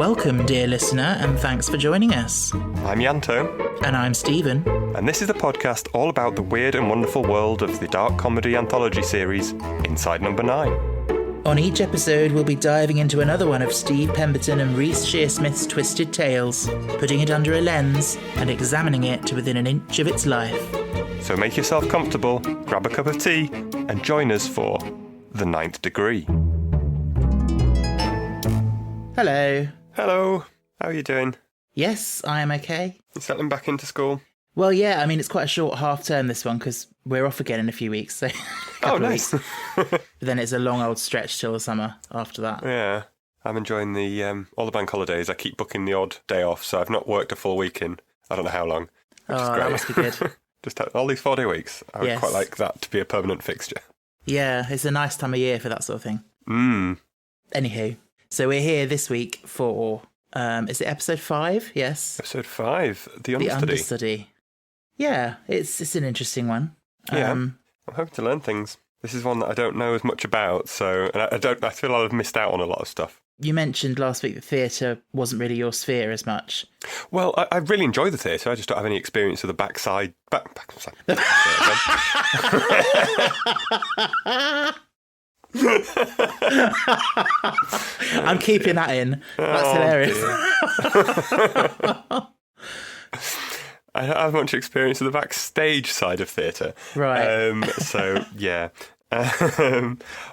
Welcome, dear listener, and thanks for joining us. I'm Yanto. And I'm Stephen. And this is a podcast all about the weird and wonderful world of the dark comedy anthology series, Inside Number 9. On each episode, we'll be diving into another one of Steve Pemberton and Reece Shearsmith's twisted tales, putting it under a lens and examining it to within an inch of its life. So make yourself comfortable, grab a cup of tea, and join us for The Ninth Degree. Hello. Hello. How are you doing? Yes, I am okay. You settling back into school? Well, yeah, I mean, it's quite a short half term, this one, because we're off again in a few weeks, so... Oh, nice. But then it's a long old stretch till the summer after that. Yeah. I'm enjoying all the bank holidays. I keep booking the odd day off, so I've not worked a full week in I don't know how long, which is great. That must be good. Just all these 4-day weeks. I would quite like that to be a permanent fixture. Yeah, it's a nice time of year for that sort of thing. Anywho, so we're here this week for, is it episode 5? Yes. Episode 5, The Understudy. The Understudy. Yeah, it's an interesting one. Yeah, I'm hoping to learn things. This is one that I don't know as much about, so and I feel like I've missed out on a lot of stuff. You mentioned last week that theatre wasn't really your sphere as much. Well, I really enjoy the theatre. I just don't have any experience of the backside. I'm keeping that in. That's hilarious. I don't have much experience of the backstage side of theatre. Right. So, yeah.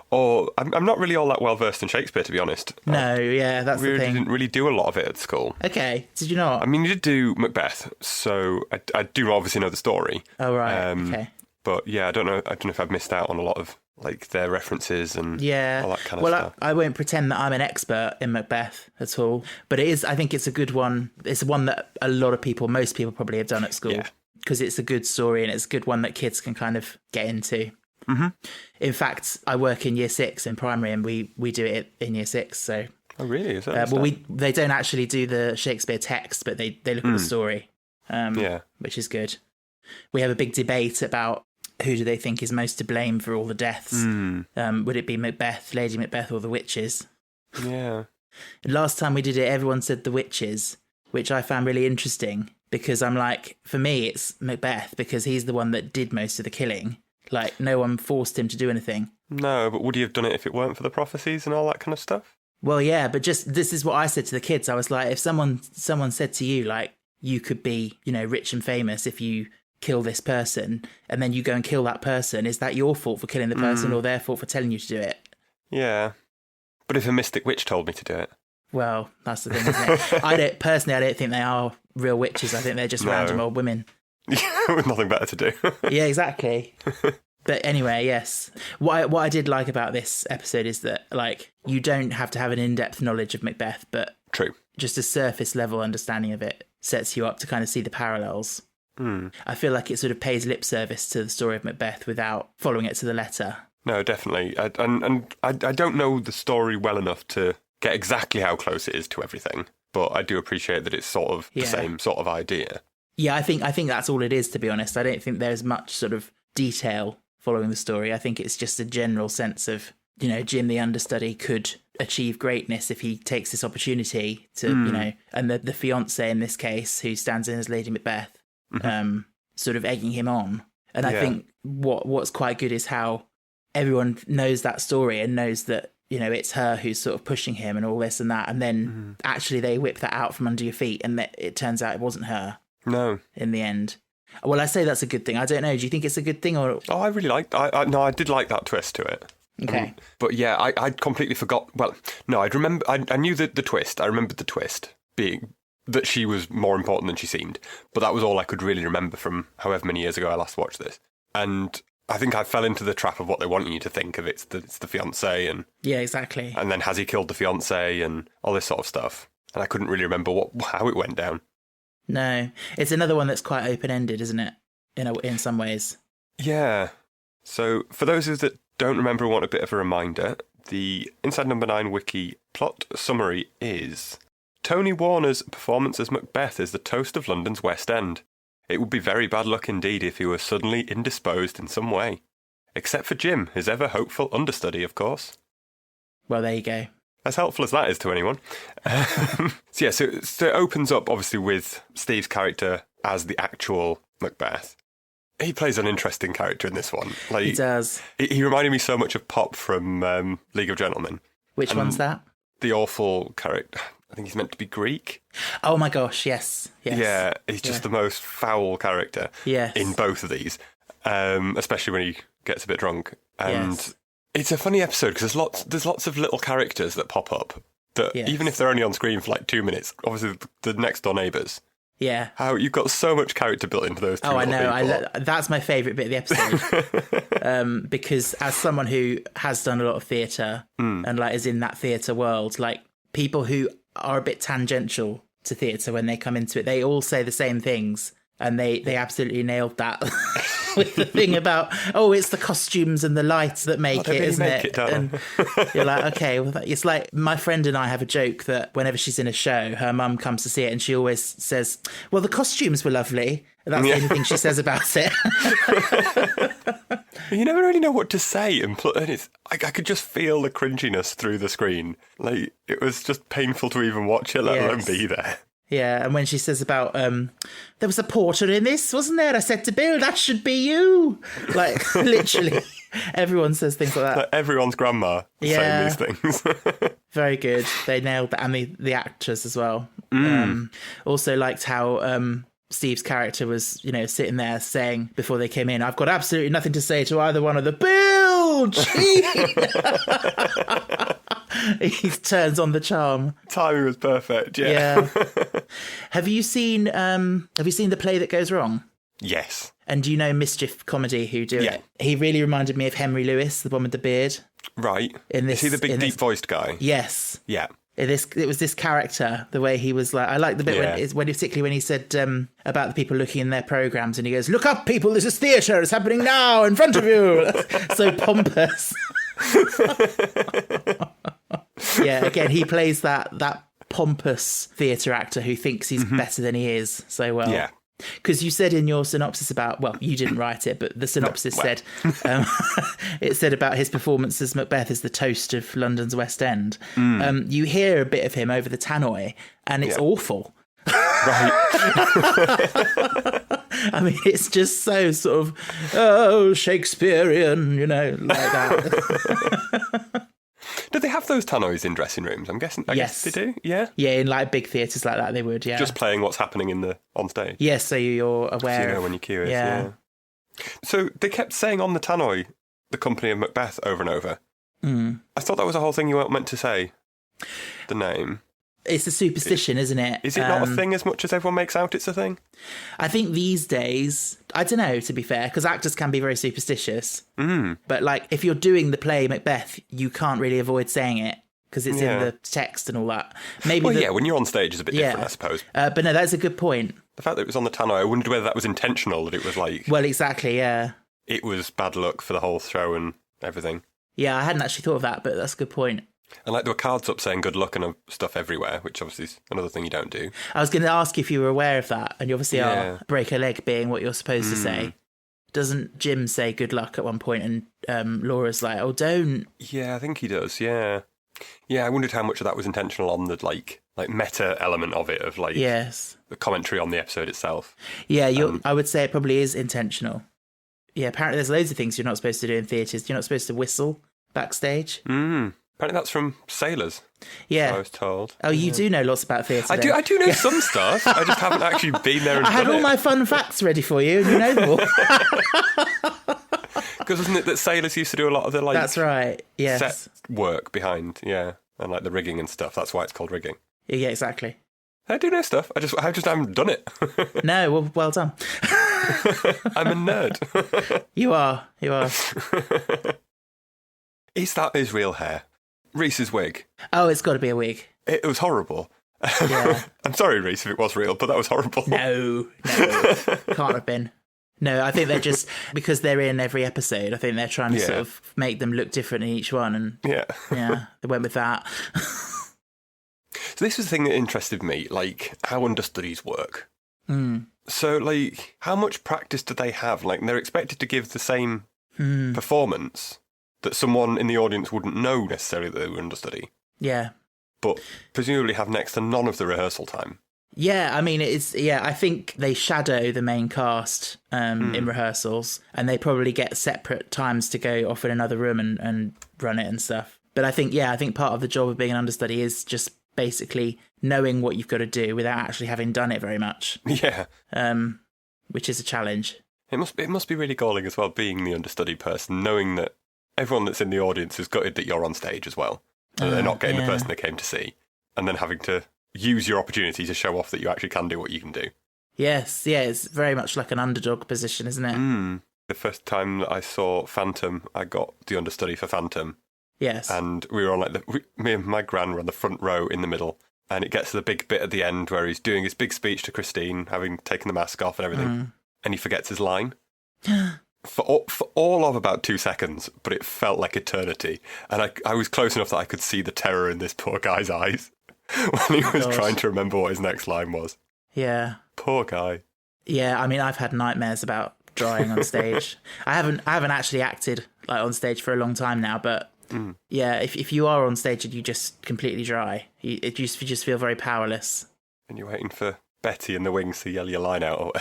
Or I'm not really all that well versed in Shakespeare, to be honest. No, yeah, that's the thing. Didn't really do a lot of it at school. Okay, did you not? I mean, you did do Macbeth, so I do obviously know the story. Oh, right, okay. But yeah, I don't know if I've missed out on a lot of like their references and all that kind of stuff. I won't pretend that I'm an expert in Macbeth at all, but I think it's a good one. It's one that most people probably have done at school because it's a good story and it's a good one that kids can kind of get into. Mm-hmm. In fact, I work in year 6 in primary and we do it in year 6. So. Oh, really? Is that they don't actually do the Shakespeare text, but they look at the story, which is good. We have a big debate about who do they think is most to blame for all the deaths. Would it be Macbeth, Lady Macbeth, or the witches? Yeah. Last time we did it, everyone said the witches, which I found really interesting because I'm like, for me, it's Macbeth because he's the one that did most of the killing. Like, no one forced him to do anything. No, but would he have done it if it weren't for the prophecies and all that kind of stuff? Well, yeah, but this is what I said to the kids. I was like, if someone said to you, like, you could be, rich and famous if you kill this person, and then you go and kill that person, is that your fault for killing the person or their fault for telling you to do it? Yeah. But if a mystic witch told me to do it? Well, that's the thing, isn't it? I don't think they are real witches. I think they're just random old women. With nothing better to do. Yeah, exactly. But anyway, yes. What I did like about this episode is that, like, you don't have to have an in-depth knowledge of Macbeth, but True. Just a surface level understanding of it sets you up to kind of see the parallels. I feel like it sort of pays lip service to the story of Macbeth without following it to the letter. No, definitely. I don't know the story well enough to get exactly how close it is to everything, but I do appreciate that it's sort of the same sort of idea. Yeah, I think that's all it is, to be honest. I don't think there's much sort of detail following the story. I think it's just a general sense of, Jim the understudy could achieve greatness if he takes this opportunity to, and the fiancée in this case, who stands in as Lady Macbeth, sort of egging him on. And I think what's quite good is how everyone knows that story and knows that, it's her who's sort of pushing him and all this and that. And then actually they whip that out from under your feet and it turns out it wasn't her. No. In the end. Well, I say that's a good thing. I don't know. Do you think it's a good thing or? Oh, I really liked. I did like that twist to it. Okay. But yeah, I'd completely forgot. Well, no, I'd remember. I knew the twist. I remembered the twist being that she was more important than she seemed. But that was all I could really remember from however many years ago I last watched this. And I think I fell into the trap of what they want you to think of. It's the fiancé and yeah, exactly. And then has he killed the fiancé and all this sort of stuff. And I couldn't really remember how it went down. No, it's another one that's quite open-ended, isn't it? In some ways. Yeah. So for those of us that don't remember and want a bit of a reminder, the Inside Number 9 wiki plot summary is: Tony Warner's performance as Macbeth is the toast of London's West End. It would be very bad luck indeed if he were suddenly indisposed in some way. Except for Jim, his ever hopeful understudy, of course. Well, there you go. as helpful as that is to anyone. So it opens up, obviously, with Steve's character as the actual Macbeth. He plays an interesting character in this one. Like, He does. He reminded me so much of Pop from League of Gentlemen. Which one's that? The awful character. I think he's meant to be Greek. Oh my gosh, yes. Yeah, he's just the most foul character in both of these, especially when he gets a bit drunk. And it's a funny episode because there's lots of little characters that pop up that even if they're only on screen for like 2 minutes, obviously the next door neighbours. Yeah. How you've got so much character built into those two. Oh, I know. That's my favourite bit of the episode. Because as someone who has done a lot of theatre and like is in that theatre world, like people who are a bit tangential to theatre when they come into it, they all say the same things. And they absolutely nailed that with the thing about, it's the costumes and the lights that make it, isn't it? And you're like, okay, well, it's like my friend and I have a joke that whenever she's in a show, her mum comes to see it and she always says, well, the costumes were lovely. And that's the only thing she says about it. You never really know what to say. And I could just feel the cringiness through the screen. Like, it was just painful to even watch it, let alone be there. Yeah, and when she says about, there was a porter in this, wasn't there? I said to Bill, that should be you. Like, literally, everyone says things like that. Like everyone's grandma saying these things. Very good. They nailed that. And the actors as well. Also liked how Steve's character was, sitting there saying before they came in, I've got absolutely nothing to say to either one of the Bill! Gee! He turns on the charm. Timing was perfect. Yeah. Have you seen the play That Goes Wrong? Yes. And do you know Mischief Comedy who do it? He really reminded me of Henry Lewis, the one with the beard. Right. Is he the big deep voiced guy? Yes. Yeah. It was this character, the way he was like, I like the bit particularly when he said about the people looking in their programmes and he goes, look up people, this is theatre, it's happening now in front of you. So pompous. Yeah, again, he plays that pompous theatre actor who thinks he's better than he is so well. Yeah. Because you said in your synopsis about, well, you didn't write it, but the synopsis said, it said about his performance as Macbeth as the toast of London's West End. You hear a bit of him over the tannoy, and it's awful. Right. I mean, it's just so sort of, Shakespearean, like that. Do they have those tannoys in dressing rooms? I guess they do, yeah? Yeah, in like big theatres like that, they would, yeah. Just playing what's happening on stage? Yes, so you're aware. So you know when your cue is, yeah. So they kept saying on the tannoy, the company of Macbeth, over and over. I thought that was a whole thing you weren't meant to say, the name. It's a superstition, isn't it? Is it not a thing as much as everyone makes out it's a thing? I think these days, I don't know, to be fair, because actors can be very superstitious. But like, if you're doing the play Macbeth, you can't really avoid saying it because it's in the text and all that. Maybe when you're on stage is a bit different, I suppose. But no, that's a good point. The fact that it was on the tannoy, I wondered whether that was intentional, that it was like... Well, exactly, yeah. It was bad luck for the whole show and everything. Yeah, I hadn't actually thought of that, but that's a good point. And like there were cards up saying good luck and stuff everywhere, which obviously is another thing you don't do. I was going to ask if you were aware of that, and you obviously are. Break a leg being what you're supposed to say. Doesn't Jim say good luck at one point, and Laura's like, oh, don't. Yeah, I think he does, yeah. Yeah, I wondered how much of that was intentional on the like meta element of it, of like the commentary on the episode itself. Yeah, I would say it probably is intentional. Yeah, apparently there's loads of things you're not supposed to do in theatres. You're not supposed to whistle backstage. Apparently that's from sailors. Yeah. So I was told. Oh, you do know lots about theatre. I do know some stuff. I just haven't actually been there and I had all my fun facts ready for you, and you know them all. Because wasn't it that sailors used to do a lot of the That's right. Yes. Set work behind, and like the rigging and stuff. That's why it's called rigging. Yeah, exactly. I do know stuff. I just haven't done it. No, well done. I'm a nerd. You are. Is that his real hair? Reese's wig. Oh, it's got to be a wig. It was horrible. Yeah. I'm sorry, Reese, if it was real, but that was horrible. No, can't have been. No, I think they're just, because they're in every episode, I think they're trying to sort of make them look different in each one. And they went with that. So this was the thing that interested me, like how understudies work. So, like, how much practice do they have? Like, they're expected to give the same performance that someone in the audience wouldn't know necessarily that they were understudy. Yeah. but presumably have next to none of the rehearsal time. Yeah, I mean, I think they shadow the main cast in rehearsals, and they probably get separate times to go off in another room and run it and stuff. But I think part of the job of being an understudy is just basically knowing what you've got to do without actually having done it very much. Yeah. Which is a challenge. It must be really galling as well, being the understudy person, knowing that everyone that's in the audience is gutted that you're on stage as well. And they're not getting the person they came to see. And then having to use your opportunity to show off that you actually can do what you can do. Yes, yeah, it's very much like an underdog position, isn't it? The first time that I saw Phantom, I got the understudy for Phantom. Yes. And we were on me and my gran were on the front row in the middle. And it gets to the big bit at the end where he's doing his big speech to Christine, having taken the mask off and everything. And he forgets his line. For all of about 2 seconds, but it felt like eternity. And I was close enough that I could see the terror in this poor guy's eyes when he was trying to remember what his next line was. Yeah. Poor guy. Yeah, I mean, I've had nightmares about drying on stage. I haven't actually acted like on stage for a long time now, but yeah, if you are on stage and you just completely dry, you just feel very powerless. And you're waiting for Betty in the wings to yell your line out. Or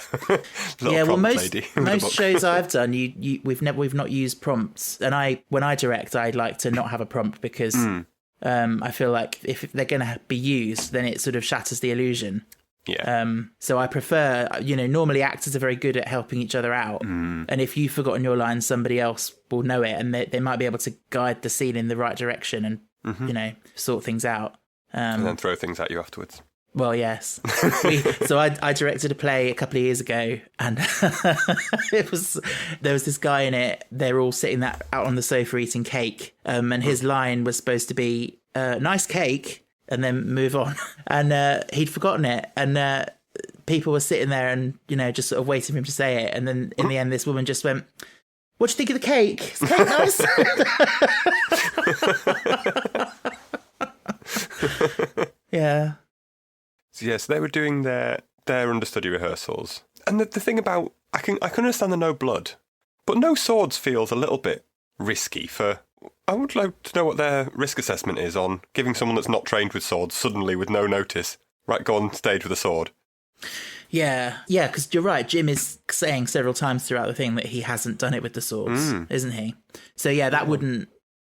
yeah, well, most shows I've done, we've not used prompts, and when I direct, I'd like to not have a prompt because I feel like if they're going to be used, then it sort of shatters the illusion. Yeah. So I prefer, normally actors are very good at helping each other out, and if you've forgotten your line, somebody else will know it, and they might be able to guide the scene in the right direction and sort things out. And then throw things at you afterwards. Well, yes. So I directed a play a couple of years ago, and there was this guy in it. They're all sitting out on the sofa eating cake, and his line was supposed to be "nice cake," and then move on. And he'd forgotten it, and people were sitting there and just sort of waiting for him to say it. And then in the end, this woman just went, "What do you think of the cake? Is the cake nice?" Yeah. Yes, they were doing their understudy rehearsals. And the thing about, I can understand the no blood, but no swords feels a little bit risky I would like to know what their risk assessment is on giving someone that's not trained with swords suddenly with no notice, right, go on stage with a sword. Yeah, because you're right, Jim is saying several times throughout the thing that he hasn't done it with the swords, isn't he? So yeah,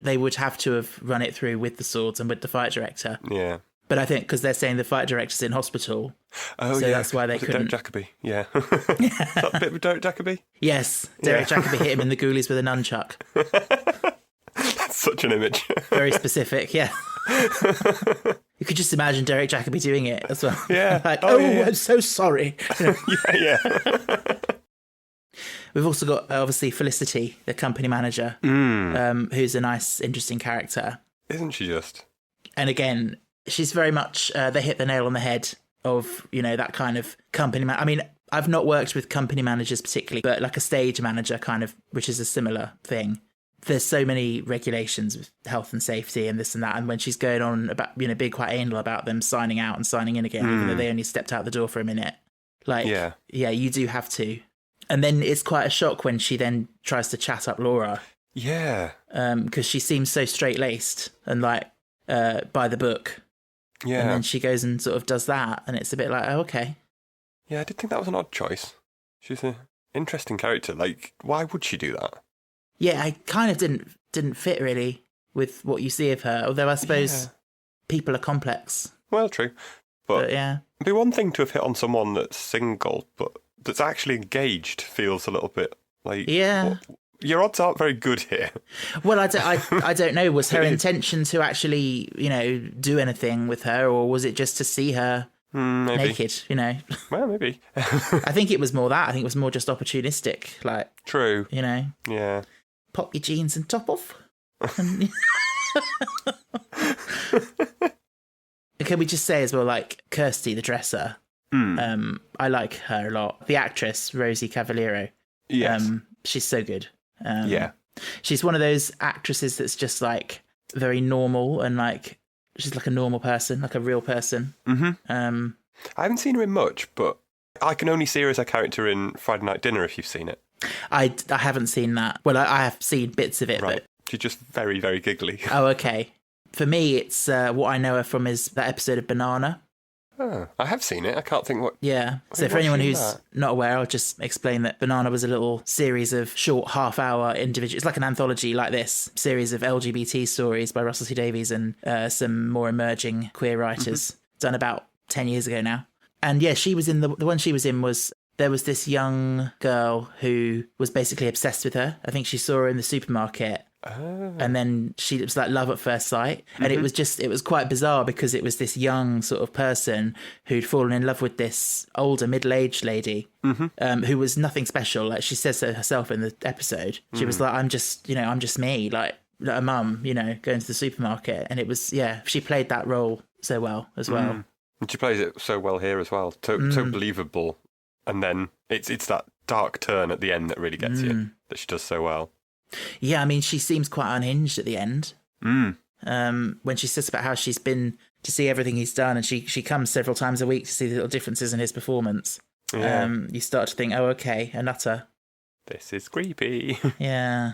they would have to have run it through with the swords and with the fight director. Yeah. But I think because they're saying the fight director's in hospital, so that's why they couldn't. Derek Jacobi, yeah. That bit with Derek Jacobi? Yes, Derek Jacobi hit him in the ghoulies with a nunchuck. That's such an image. Very specific, yeah. You could just imagine Derek Jacobi doing it as well. Yeah. Like, I'm so sorry. Yeah. We've also got, obviously, Felicity, the company manager, who's a nice, interesting character. Isn't she just? And again, she's very much, they hit the nail on the head of, that kind of company. I mean, I've not worked with company managers particularly, but like a stage manager kind of, which is a similar thing. There's so many regulations with health and safety and this and that. And when she's going on about, being quite anal about them signing out and signing in again, even though they only stepped out the door for a minute. Like, yeah, you do have to. And then it's quite a shock when she then tries to chat up Laura. Yeah. Because she seems so straight-laced and like by the book. Yeah. And then she goes and sort of does that. And it's a bit like, oh, okay. Yeah, I did think that was an odd choice. She's an interesting character. Like, why would she do that? Yeah, I kind of didn't fit really with what you see of her. Although I suppose people are complex. Well, true. But yeah. It'd be one thing to have hit on someone that's single, but that's actually engaged feels a little bit like... Yeah. Your odds aren't very good here. Well, I don't know. Was her intention to actually, do anything with her, or was it just to see her naked, Well, maybe. I think it was more that. I think it was more just opportunistic. Like, true. Yeah. Pop your jeans and top off. Can we just say as well, like, Kirsty, the dresser, I like her a lot. The actress, Rosie Cavaliero. Yes. She's so good. Yeah. She's one of those actresses that's just, like, very normal and, like, she's like a normal person, like a real person. Mm-hmm. I haven't seen her in much, but I can only see her as a character in Friday Night Dinner if you've seen it. I haven't seen that. Well, I have seen bits of it. Right. But... She's just very, very giggly. Oh, okay. For me, it's what I know her from is that episode of Banana. Oh, I have seen it. I can't think what... Yeah. So Wait, for anyone what's she in who's that? not aware, I'll just explain that Banana was a little series of short half-hour individual. It's like an anthology like this, series of LGBT stories by Russell T Davies and some more emerging queer writers, done about 10 years ago now. And yeah, she was in the one she was in was there was this young girl who was basically obsessed with her. I think she saw her in the supermarket. Oh. And then it was like love at first sight. And it was quite bizarre because it was this young sort of person who'd fallen in love with this older middle-aged lady who was nothing special. Like she says so herself in the episode. She was like, I'm just me, like a mum, going to the supermarket. And it was, she played that role so well as well. And she plays it so well here as well. So believable. And then it's that dark turn at the end that really gets you, that she does so well. Yeah, I mean, she seems quite unhinged at the end. When she says about how she's been to see everything he's done, and she comes several times a week to see the little differences in his performance. Yeah. You start to think, oh, okay, a nutter. This is creepy. Yeah.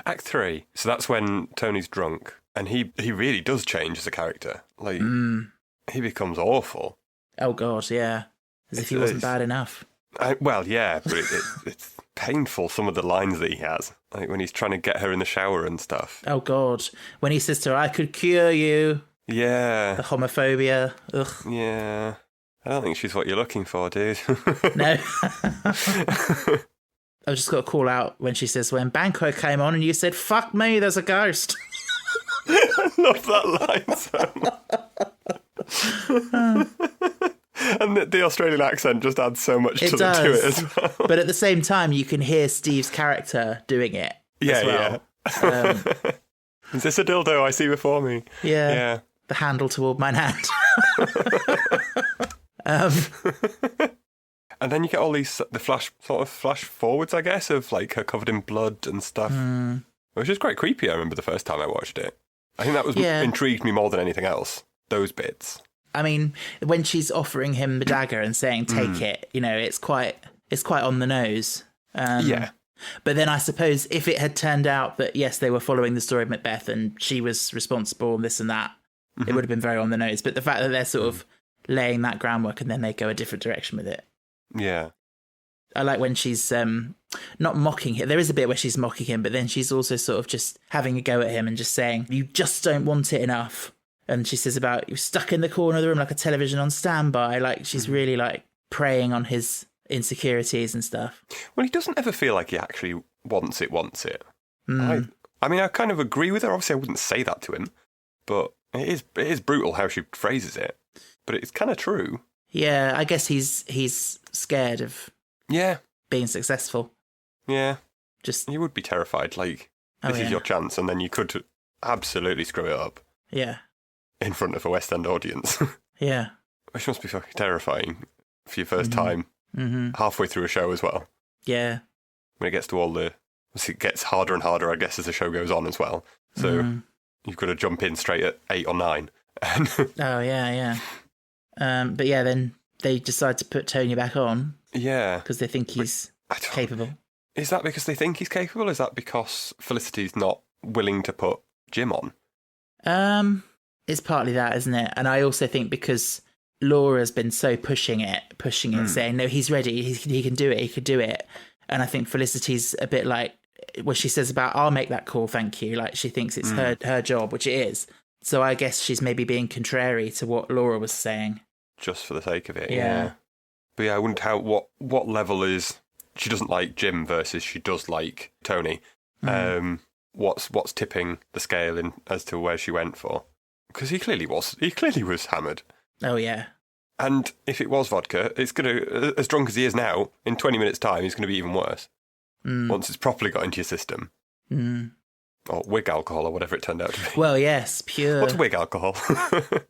Act 3. So that's when Tony's drunk, and he really does change as a character. Like, he becomes awful. Oh, God, yeah. As if he wasn't bad enough. Well, yeah, but it's painful, some of the lines that he has. Like when he's trying to get her in the shower and stuff. Oh, God. When he says to her, I could cure you. Yeah. The homophobia. Ugh. Yeah. I don't think she's what you're looking for, dude. No. I've just got to call out when she says, when Banco came on and you said, fuck me, there's a ghost. I love that line so much. And the Australian accent just adds so much to it as well. But at the same time, you can hear Steve's character doing it as well. Yeah. Is this a dildo I see before me? Yeah. The handle to hold mine hand. And then you get all these flash forwards, I guess, of like her covered in blood and stuff, which is quite creepy. I remember the first time I watched it. I think that was intrigued me more than anything else. Those bits. I mean, when she's offering him the dagger and saying, take it, it's quite on the nose. Yeah. But then I suppose if it had turned out that, yes, they were following the story of Macbeth and she was responsible and this and that, it would have been very on the nose. But the fact that they're sort of laying that groundwork and then they go a different direction with it. Yeah. I like when she's not mocking him. There is a bit where she's mocking him, but then she's also sort of just having a go at him and just saying, you just don't want it enough. And she says about, you're stuck in the corner of the room like a television on standby. Like, she's really, like, preying on his insecurities and stuff. Well, he doesn't ever feel like he actually wants it. I mean, I kind of agree with her. Obviously, I wouldn't say that to him. But it is brutal how she phrases it. But it's kind of true. Yeah, I guess he's scared of being successful. Yeah. Just you would be terrified. Like, this is your chance, and then you could absolutely screw it up. Yeah. In front of a West End audience. Yeah. Which must be fucking terrifying for your first time. Halfway through a show as well. Yeah. When it gets to it gets harder and harder, I guess, as the show goes on as well. So you've got to jump in straight at 8 or 9. Oh, yeah. But yeah, then they decide to put Tony back on. Yeah. Because they think he's capable. Is that because they think he's capable? Is that because Felicity's not willing to put Jim on? It's partly that, isn't it? And I also think because Laura's been so pushing it, saying, no, he's ready, he can do it. And I think Felicity's a bit like, what she says about, I'll make that call, thank you. Like, she thinks it's her job, which it is. So I guess she's maybe being contrary to what Laura was saying. Just for the sake of it, yeah. But yeah, I wonder what level is, she doesn't like Jim versus she does like Tony. What's tipping the scale in as to where she went for? Because he clearly was hammered. Oh, yeah. And if it was vodka, it's going to, as drunk as he is now, in 20 minutes' time, he's going to be even worse. Once it's properly got into your system. Or wig alcohol, or whatever it turned out to be. Well, yes, pure. What's wig alcohol?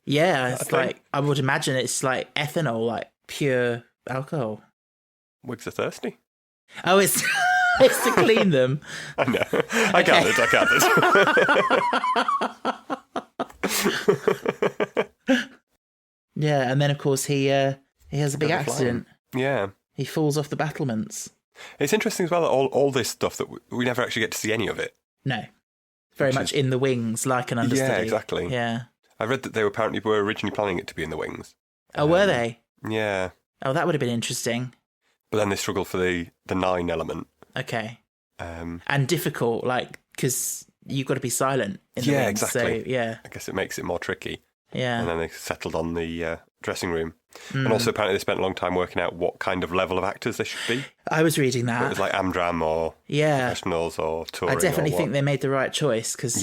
Yeah, it's like, I would imagine it's like ethanol, like pure alcohol. Wigs are thirsty. Oh, it's it's to clean them. I know. I gathered. Yeah, and then of course he has a big accident. Yeah. He falls off the battlements. It's interesting as well that all this stuff that we never actually get to see any of it. No. very much in the wings, like an understudy. Yeah, exactly. Yeah. I read that they were originally planning it to be in the wings. Oh, were they? Yeah. Oh, that would have been interesting. But then they struggle for the 9 element. Okay. And difficult, like, because you've got to be silent in the wings. Exactly. So, yeah. I guess it makes it more tricky. Yeah. And then they settled on the dressing room. And also apparently they spent a long time working out what kind of level of actors they should be. I was reading that. It was like Amdram or professionals or touring. I definitely think they made the right choice because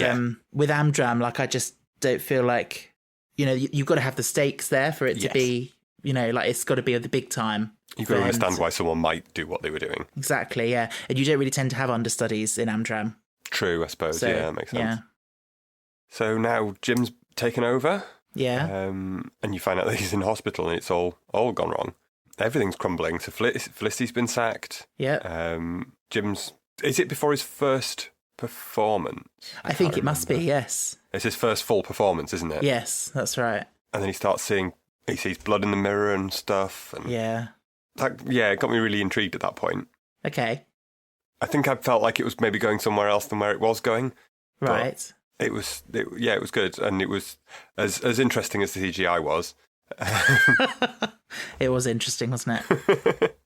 with Amdram, like, I just don't feel like, you've got to have the stakes there for it to be, like, it's got to be the big time. You've got to understand why someone might do what they were doing. Exactly, yeah. And you don't really tend to have understudies in Amdram. True, I suppose. So, that makes sense. Yeah. So now Jim's taken over. Yeah. And you find out that he's in hospital and it's all gone wrong. Everything's crumbling. So Felicity's been sacked. Yeah. Jim's... Is it before his first performance? I think it must be, yes. It's his first full performance, isn't it? Yes, that's right. And then he sees blood in the mirror and stuff. And yeah. It got me really intrigued at that point. Okay. I think I felt like it was maybe going somewhere else than where it was going. Right. It was good. And it was as interesting as the CGI was. It was interesting, wasn't it?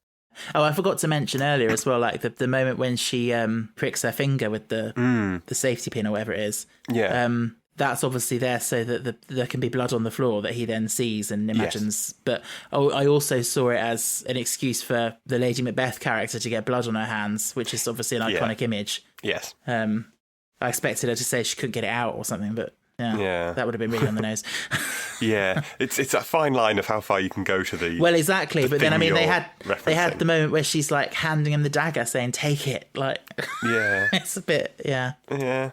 Oh, I forgot to mention earlier as well, like the moment when she pricks her finger with the safety pin or whatever it is. Yeah. That's obviously there so that there can be blood on the floor that he then sees and imagines. Yes. But I also saw it as an excuse for the Lady Macbeth character to get blood on her hands, which is obviously an iconic image. Yes. I expected her to say she couldn't get it out or something, but that would have been really on the nose. Yeah, it's a fine line of how far you can go to the... Well, exactly, but then, I mean, they had the moment where she's, like, handing him the dagger, saying, take it, like... Yeah. It's a bit, yeah. Yeah.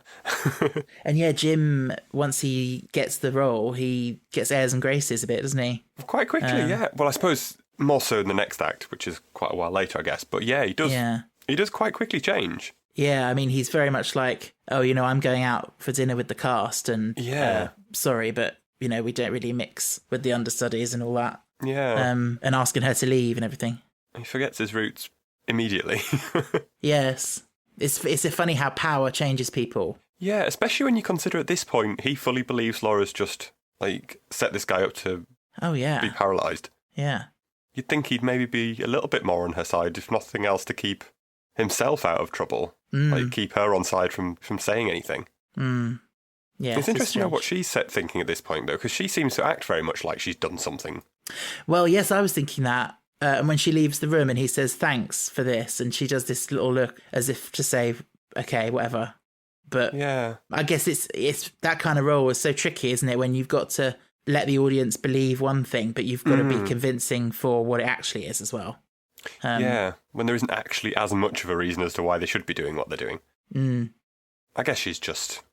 And, Jim, once he gets the role, he gets airs and graces a bit, doesn't he? Quite quickly, yeah. Well, I suppose more so in the next act, which is quite a while later, I guess. But, yeah, he does. Yeah. He does quite quickly change. Yeah, I mean, he's very much like, I'm going out for dinner with the cast, and sorry, but... we don't really mix with the understudies and all that. Yeah. And asking her to leave and everything. He forgets his roots immediately. Yes. It's funny how power changes people. Yeah, especially when you consider at this point, he fully believes Laura's just, like, set this guy up to be paralysed. Yeah. You'd think he'd maybe be a little bit more on her side, if nothing else, to keep himself out of trouble. Like, keep her on side from saying anything. Yeah, it's interesting to know what she's thinking at this point, though, because she seems to act very much like she's done something. Well, yes, I was thinking that. And when she leaves the room and he says, thanks for this, and she does this little look as if to say, okay, whatever. But I guess it's that kind of role is so tricky, isn't it? When you've got to let the audience believe one thing, but you've got to be convincing for what it actually is as well. When there isn't actually as much of a reason as to why they should be doing what they're doing. I guess she's just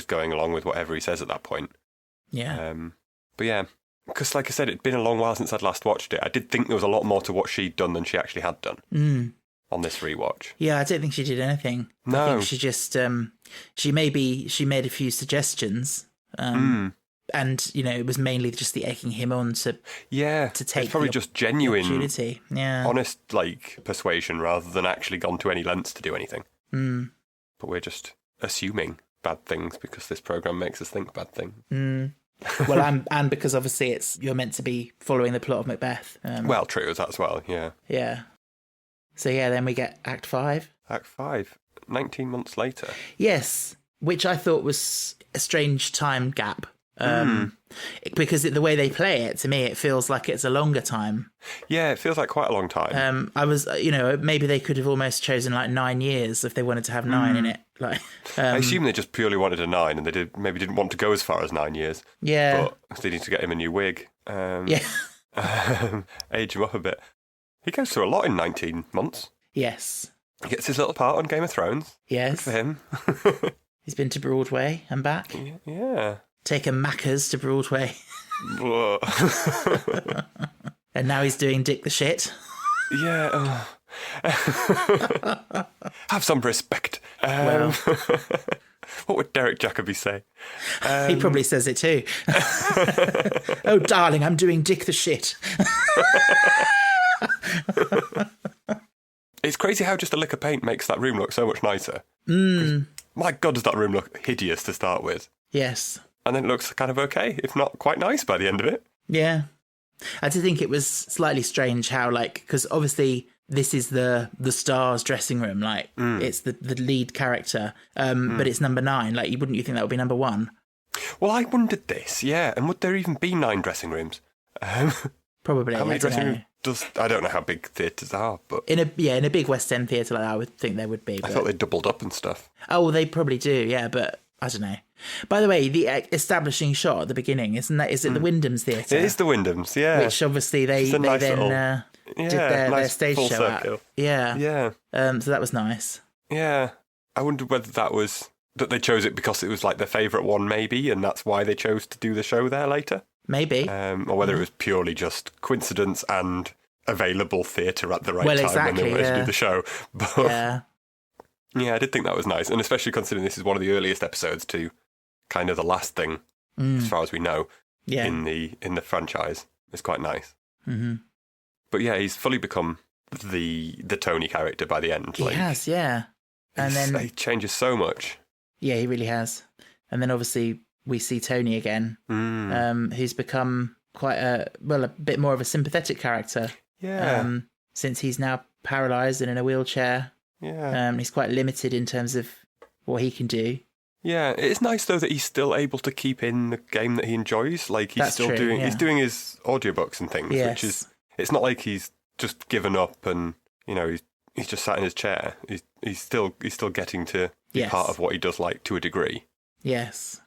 going along with whatever he says at that point. Yeah. But yeah, because like I said, it'd been a long while since I'd last watched it. I did think there was a lot more to what she'd done than she actually had done on this rewatch. Yeah, I don't think she did anything. No. I think she just, she made a few suggestions. And, it was mainly just the egging him on to take it's probably just genuine, opportunity. Yeah. Honest, like, persuasion rather than actually gone to any lengths to do anything. But we're just assuming bad things because this program makes us think bad things. Well, and because obviously you're meant to be following the plot of Macbeth. Well, true, that as well, yeah. Yeah. So then we get Act 5. Act 5, 19 months later. Yes, which I thought was a strange time gap. Because the way they play it, to me, it feels like it's a longer time. Yeah, it feels like quite a long time. I was, maybe they could have almost chosen like 9 years if they wanted to have 9 in it. Like, I assume they just purely wanted a 9, and they didn't want to go as far as 9 years. Yeah, but they need to get him a new wig. Age him up a bit. He goes through a lot in 19 months. Yes, he gets his little part on Game of Thrones. Yes, good for him. He's been to Broadway and back. Yeah. Taken Macca's to Broadway. And now he's doing Dick the Shit. Yeah. Have some respect. Well. What would Derek Jacobi say? He probably says it too. Oh, darling, I'm doing Dick the Shit. It's crazy how just a lick of paint makes that room look so much nicer. my God, does that room look hideous to start with? Yes. And then it looks kind of okay, if not quite nice by the end of it. Yeah. I did think it was slightly strange how, like, because obviously this is the star's dressing room, like, it's the lead character, but it's number 9. Like, wouldn't you think that would be number 1? Well, I wondered this, yeah. And would there even be 9 dressing rooms? Probably. How many I don't dressing know. rooms I don't know how big theatres are, but In a big West End theatre like that, I would think there would be. I But... thought they doubled up and stuff. Oh, well, they probably do, yeah, but I don't know. By the way, the establishing shot at the beginning, is it the Wyndham's Theatre? It is the Wyndham's, yeah. Which obviously they nice then little- did their nice stage full show circle. at. Yeah. Yeah, So that was nice. yeah. I wondered whether that was that they chose it because it was like their favourite one, maybe, and that's why they chose to do the show there later. Maybe. Or whether it was purely just coincidence and available theatre at the right time exactly, when they wanted to yeah. do the show. But Yeah. yeah, I did think that was nice, and especially considering this is one of the earliest episodes to kind of the last thing, as far as we know, Yeah. in the franchise. It's quite nice. Mm-hmm. But yeah, he's fully become the Tony character by the end. He has, yeah. And then he changes so much. yeah, he really has. And then obviously we see Tony again, who's become quite a bit more of a sympathetic character. Yeah. Since he's now paralysed and in a wheelchair. Yeah. He's quite limited in terms of what he can do. Yeah, it's nice though that he's still able to keep in the game that he enjoys. Like he's That's still true, doing yeah. he's doing his audiobooks and things, Yes. which is it's not like he's just given up and he's just sat in his chair. He's still getting to be Yes. part of what he does like to a degree. Yes.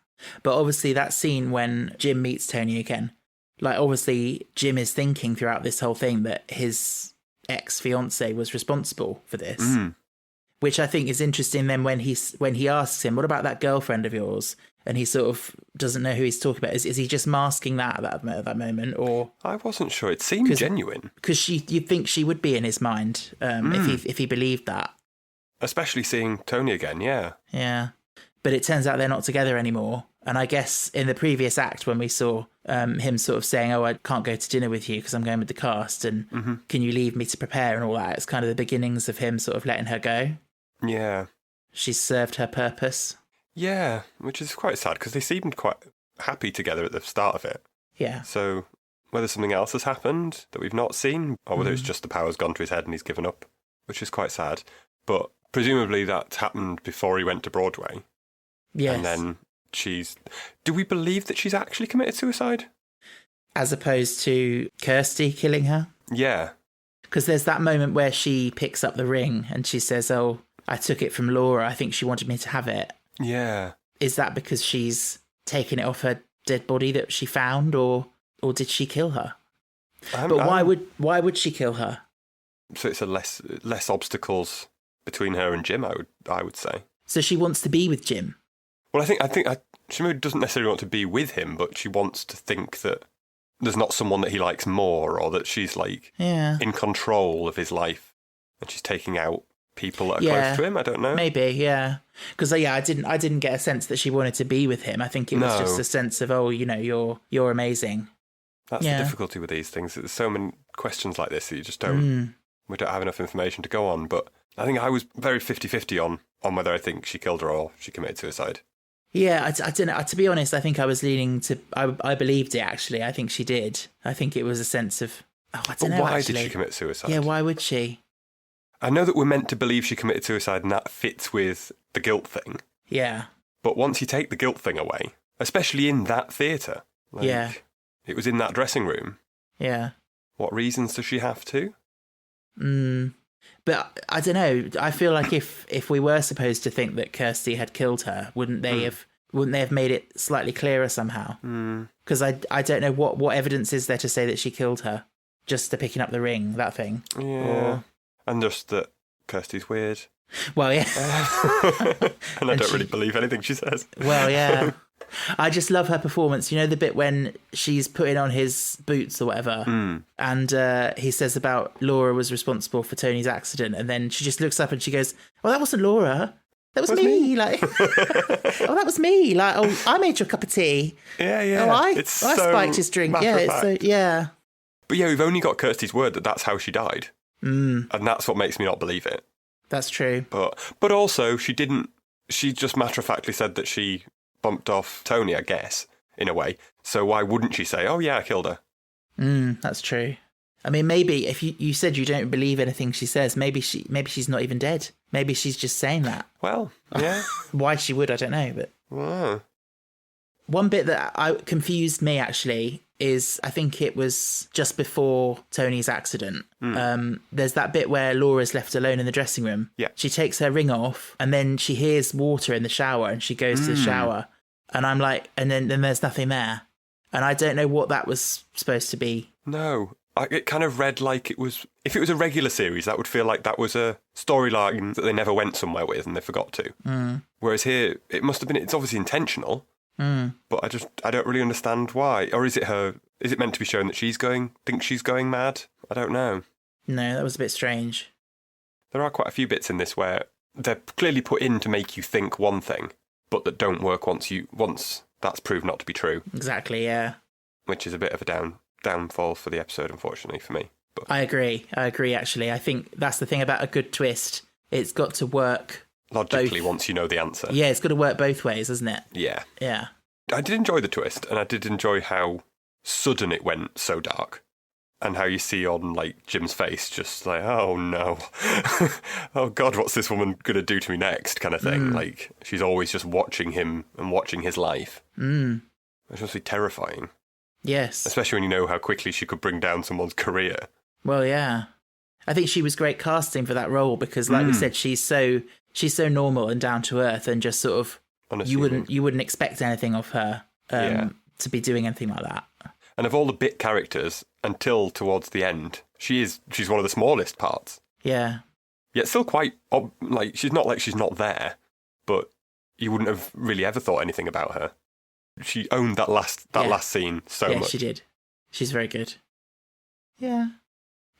But obviously that scene when Jim meets Tony again, like obviously Jim is thinking throughout this whole thing that his ex-fiancée was responsible for this. Which I think is interesting then when he asks him, what about that girlfriend of yours? And he sort of doesn't know who he's talking about. Is he just masking that at that moment? Or I wasn't sure. It seemed genuine. because you'd think she would be in his mind if he believed that. Especially seeing Tony again, yeah. Yeah. But it turns out they're not together anymore. And I guess in the previous act when we saw him sort of saying, oh, I can't go to dinner with you because I'm going with the cast and can you leave me to prepare and all that, it's kind of the beginnings of him sort of letting her go. Yeah. She's served her purpose. Yeah, which is quite sad because they seemed quite happy together at the start of it. Yeah. So whether something else has happened that we've not seen or whether it's just the power's gone to his head and he's given up, which is quite sad. But presumably that happened before he went to Broadway. Yes. And then do we believe that she's actually committed suicide? As opposed to Kirsty killing her? Yeah. Because there's that moment where she picks up the ring and she says, oh, I took it from Laura. I think she wanted me to have it. Yeah. Is that because she's taken it off her dead body that she found, or did she kill her? But why would she kill her? So it's a less obstacles between her and Jim, I would say. So she wants to be with Jim. Well, I think she maybe doesn't necessarily want to be with him, but she wants to think that there's not someone that he likes more, or that she's like in control of his life, and she's taking out people that are close to him. I don't know. Maybe, yeah. Because I didn't get a sense that she wanted to be with him. I think it was just a sense of, oh, you're amazing. That's the difficulty with these things. There's so many questions like this that you just don't. We don't have enough information to go on. But I think I was very 50-50 on whether I think she killed her or she committed suicide. Yeah, I don't know. To be honest, I think I was leaning to. I believed it, actually. I think she did. I think it was a sense of. Oh, I don't know. Why actually. did she commit suicide? Yeah, why would she? I know that we're meant to believe she committed suicide and that fits with the guilt thing. Yeah. But once you take the guilt thing away, especially in that theatre, it was in that dressing room. Yeah. What reasons does she have to? But I don't know. I feel like if we were supposed to think that Kirsty had killed her, wouldn't they have made it slightly clearer somehow? Because I don't know what evidence is there to say that she killed her. Just the picking up the ring, that thing. Yeah. And just that Kirsty's weird. Well, yeah. and I don't really believe anything she says. Well, yeah. I just love her performance. You know the bit when she's putting on his boots or whatever, and he says about Laura was responsible for Tony's accident, and then she just looks up and she goes, "Well, that wasn't Laura. That was me." Like, "Oh, that was me." Like, "Oh, I made you a cup of tea." Yeah, yeah. Oh, I so spiked his drink. Yeah, it's so, yeah. But yeah, we've only got Kirsty's word that that's how she died, and that's what makes me not believe it. That's true. But also, she didn't she just matter-of-factly said that she bumped off Tony, I guess, in a way. So why wouldn't she say, oh yeah, I killed her? That's true. I mean, maybe if you said you don't believe anything she says, maybe she's not even dead. Maybe she's just saying that. Well, yeah. Why she would, I don't know. But Wow. One bit that confused me, actually, is I think it was just before Tony's accident. There's that bit where Laura's left alone in the dressing room. Yeah. She takes her ring off and then she hears water in the shower and she goes to the shower. And I'm like, and then there's nothing there. And I don't know what that was supposed to be. No. It kind of read like it was... If it was a regular series, that would feel like that was a storyline that they never went somewhere with and they forgot to. Whereas here, it must have been... It's obviously intentional. But I don't really understand why. Or is it meant to be shown that thinks she's going mad? I don't know. No, that was a bit strange. There are quite a few bits in this where they're clearly put in to make you think one thing, but that don't work once that's proved not to be true. Exactly, yeah. Which is a bit of a downfall for the episode, unfortunately, for me. But I agree, actually. I think that's the thing about a good twist. It's got to work... logically, once you know the answer. Yeah, it's got to work both ways, hasn't it? Yeah. Yeah. I did enjoy the twist, and I did enjoy how sudden it went so dark. And how you see on, like, Jim's face, just like, oh no. Oh God, what's this woman going to do to me next, kind of thing. Like, she's always just watching him and watching his life. Which must be terrifying. Yes. Especially when you know how quickly she could bring down someone's career. Well, yeah. I think she was great casting for that role because, like we said, she's so normal and down to earth and just sort of you wouldn't expect anything of her to be doing anything like that. And of all the bit characters, until towards the end, she's one of the smallest parts. Yeah. Yet still quite she's not there, but you wouldn't have really ever thought anything about her. She owned that last scene so much. Yeah, she did. She's very good. Yeah.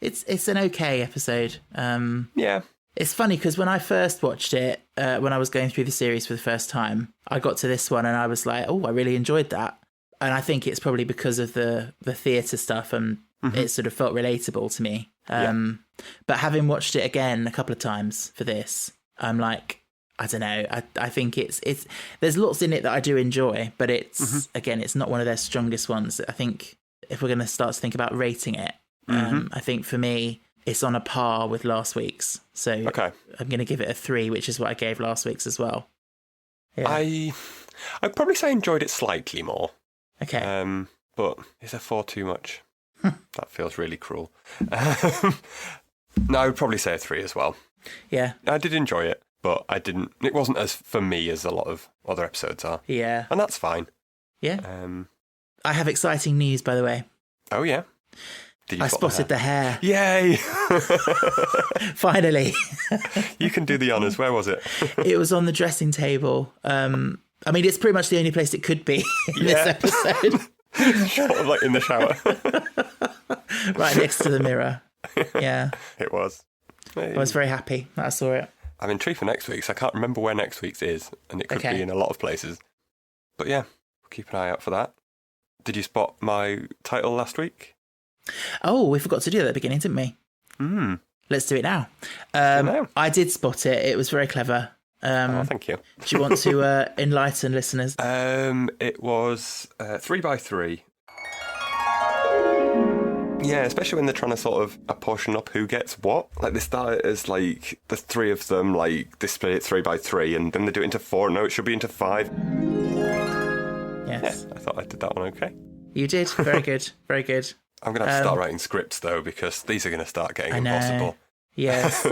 It's an okay episode. Yeah. It's funny because when I first watched it, when I was going through the series for the first time, I got to this one and I was like, oh, I really enjoyed that. And I think it's probably because of the theatre stuff and it sort of felt relatable to me. But having watched it again a couple of times for this, I'm like, I don't know. I think it's there's lots in it that I do enjoy, but it's again, it's not one of their strongest ones. I think if we're going to start to think about rating it, I think for me, it's on a par with last week's. So I'm going to give it a 3, which is what I gave last week's as well. Yeah. I'd probably say I enjoyed it slightly more. Okay. But is a 4 too much? That feels really cruel. No, I would probably say a 3 as well. Yeah. I did enjoy it, but it wasn't as for me as a lot of other episodes are. Yeah. And that's fine. Yeah. I have exciting news, by the way. Oh, yeah. I spotted the hair. Yay! Finally. You can do the honours. Where was it? It was on the dressing table. I mean, it's pretty much the only place it could be in this episode. Sort of like in the shower. Right next to the mirror. Yeah. It was. I was very happy that I saw it. I'm intrigued for next week's. I can't remember where next week's is, and it could be in a lot of places. But yeah, keep an eye out for that. Did you spot my title last week? Oh, we forgot to do that at the beginning, didn't we? Let's do it now. I did spot it. It was very clever. Thank you. Do you want to enlighten listeners? It was 3x3. Yeah, especially when they're trying to sort of apportion up who gets what. Like, they start as, like, the 3 of them, like, they split it 3x3, and then they do it into 4. No, it should be into 5. Yes. Yeah, I thought I did that one okay. You did. Very good. Very good. I'm going to have to start writing scripts, though, because these are going to start getting impossible. Yes.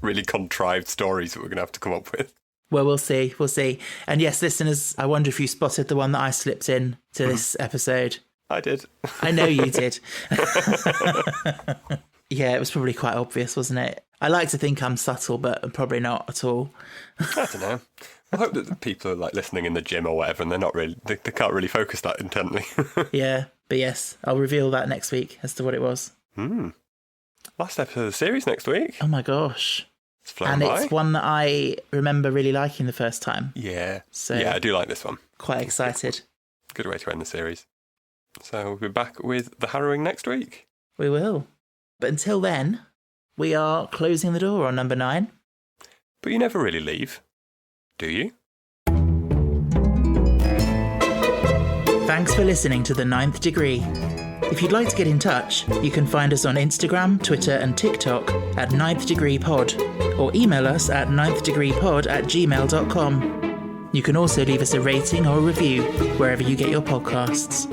Really contrived stories that we're going to have to come up with. Well, we'll see. We'll see. And yes, listeners, I wonder if you spotted the one that I slipped in to this episode. I did. I know you did. Yeah, it was probably quite obvious, wasn't it? I like to think I'm subtle, but probably not at all. I don't know. I hope that the people are like listening in the gym or whatever, and they're not really, they can't really focus that intently. Yeah, but yes, I'll reveal that next week as to what it was. Last episode of the series next week. Oh my gosh. It's flown by. It's one that I remember really liking the first time. Yeah. So yeah, I do like this one. Quite excited. Good way to end the series. So we'll be back with The Harrowing next week. We will. But until then, we are closing the door on number 9. But you never really leave. Do you? Thanks for listening to The Ninth Degree. If you'd like to get in touch, you can find us on Instagram, Twitter and TikTok at Ninth Degree Pod, or email us at ninthdegreepod@gmail.com. You can also leave us a rating or a review wherever you get your podcasts.